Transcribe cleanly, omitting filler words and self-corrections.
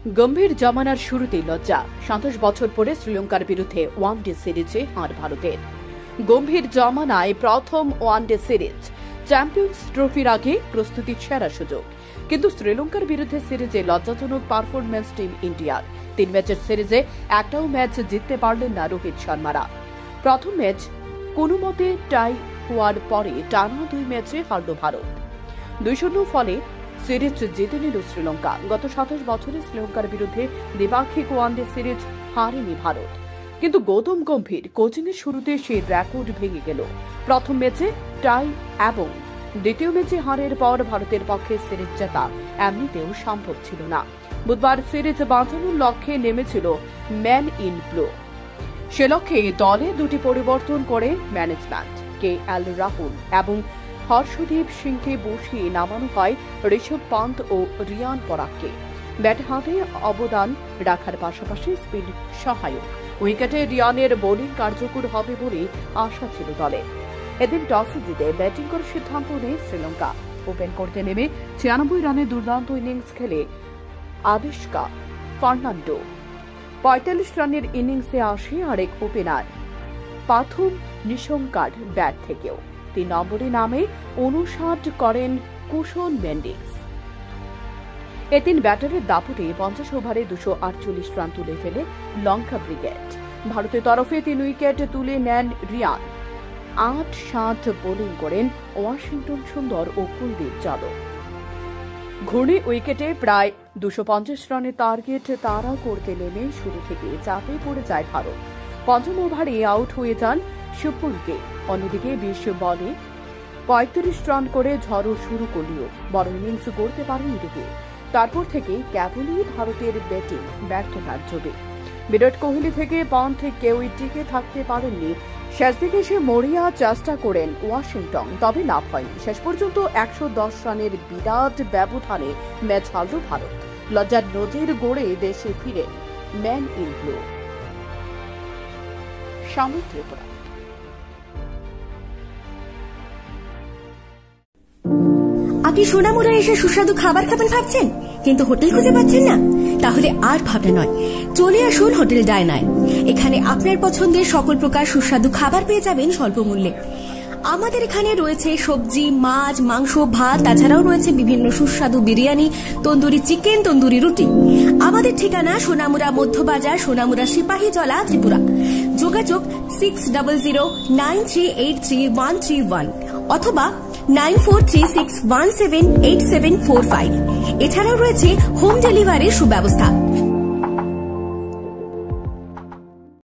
গম্ভীর জমানার শুরুতেই লজ্জা। ২৭ বছর পরে শ্রীলঙ্কার বিরুদ্ধে ওয়ানডে সিরিজে হার ভারতের। গম্ভীর জমানায় প্রথম ওয়ানডে সিরিজ, চ্যাম্পিয়ন্স ট্রফির আগে প্রস্তুতির সেরা সুযোগ। কিন্তু শ্রীলঙ্কার বিরুদ্ধে সিরিজে লজ্জাজনক পারফরম্যান্স টিম ইন্ডিয়ার। ৩ ম্যাচের সিরিজে একটাও ম্যাচ জিততে পারলেন না রোহিত শর্মারা। প্রথম ম্যাচ কোনো মতে টাই হওয়ার পরে টানা ২ ম্যাচে হারল ভারত। ২-০ ফলে সিরিজ জিতে নিল শ্রীলঙ্কা। গত ২৭ বছরে শ্রীলঙ্কার বিরুদ্ধে দ্বিপাক্ষিক ওয়ানডে সিরিজ হারেনি ভারত। কিন্তু গৌতম গম্ভীর কোচিংয়ের শুরুতে সেই রেকর্ড ভেঙে গেল। প্রথম ম্যাচে টাই এবং দ্বিতীয় ম্যাচে হারের পর ভারতের পক্ষে সিরিজ জেতা এমনিতেও সম্ভব ছিল না। বুধবার সিরিজ বাঁচানোর লক্ষ্যে নেমেছিল ম্যান ইন ব্লু। সে লক্ষ্যে দলে 2টি পরিবর্তন করে ম্যানেজমেন্ট। KL রাহুল এবং হর্ষদীপ সিংকে বসিয়ে নামানো হয় ঋষভ পান্ত ও রিয়ান পরাগকে। ব্যাট হাতে অবদান রাখার পাশাপাশি স্পিন সহায়ক। উইকেটে রিয়ানের বোলিং কার্যকর হবে বলে আশা ছিল দলে। এদিন টসে জিতে ব্যাটিং করার সিদ্ধান্ত নেয় শ্রীলঙ্কা। ওপেন করতে নেমে ৯৬ রানে দুর্দান্ত ইনিংস খেলে আবিষ্কা ফার্নান্ডো। ৪৫ রানের ইনিংসে আসে আরেক ওপেনার পাথুম নিশঙ্কার ব্যাট থেকেও। ৩ নম্বরে নামে ৫৯ করেন কুশন মেন্ডিস। এ ৩ ব্যাটারের দাপটে ৫০ ওভারে ২৪৮ রান তুলে ফেলে লঙ্কা ব্রিগেড। ভারতের তরফে ৩ উইকেট তুলে নেন রিয়ান। ৮-৭ বোলিং করেন ওয়াশিংটন সুন্দর ও কুলদীপ যাদব। ঘূর্ণি উইকেটে প্রায় ২৫০ রানের টার্গেট তাড়া করতে নেমে শুরু থেকে চাপে পড়ে যায় ভারত। ৫ম ওভারে আউট হয়ে যান শুভমন কে। অন্যদিকে ২০ বলে ৩৫ রান করে ঝড়ো শুরু করলেও বড় ইনিংস গড়তে পারেনি রুপে। তারপর থেকে কেবলই ভারতের ব্যাটিং ব্যর্থতার জবে। বিরাট কোহলি থেকে পন্থ কেউই টিকে থাকতে পারেননি। শেষ দিকে এসে মরিয়া চেষ্টা করেন ওয়াশিংটন, তবে লাভ হয়নি। শেষ পর্যন্ত ১১০ রানের বিরাট ব্যবধানে ম্যাচ হারল ভারত। লজ্জার নজির গড়ে দেশে ফিরে ম্যান ইন ব্লু। শামিল ত্রিপুরা। আপনি সোনামুড়া এসে সুস্বাদু খাবার খাবেন ভাবছেন, কিন্তু হোটেল খুঁজে পাচ্ছেন না? তাহলে আর ভাবনা নয়, চলে আসুন হোটেল ডায়নায়। এখানে আপনার পছন্দের সকল প্রকার সুস্বাদু খাবার পেয়ে যাবেন স্বল্প মূল্যে। আমাদের এখানে রয়েছে সবজি, মাছ, মাংস, ভাত, তাছাড়াও রয়েছে বিভিন্ন সুস্বাদু বিরিয়ানি, তন্দুরি চিকেন, তন্দুরি রুটি। আমাদের ঠিকানা সোনামুড়া মধ্যবাজার, সোনামুড়া সিপাহীজলা, ত্রিপুরা। যোগাযোগ 609093833131 অথবা 9436178745। এছাড়াও রয়েছে হোম ডেলিভারির সুব্যবস্থা।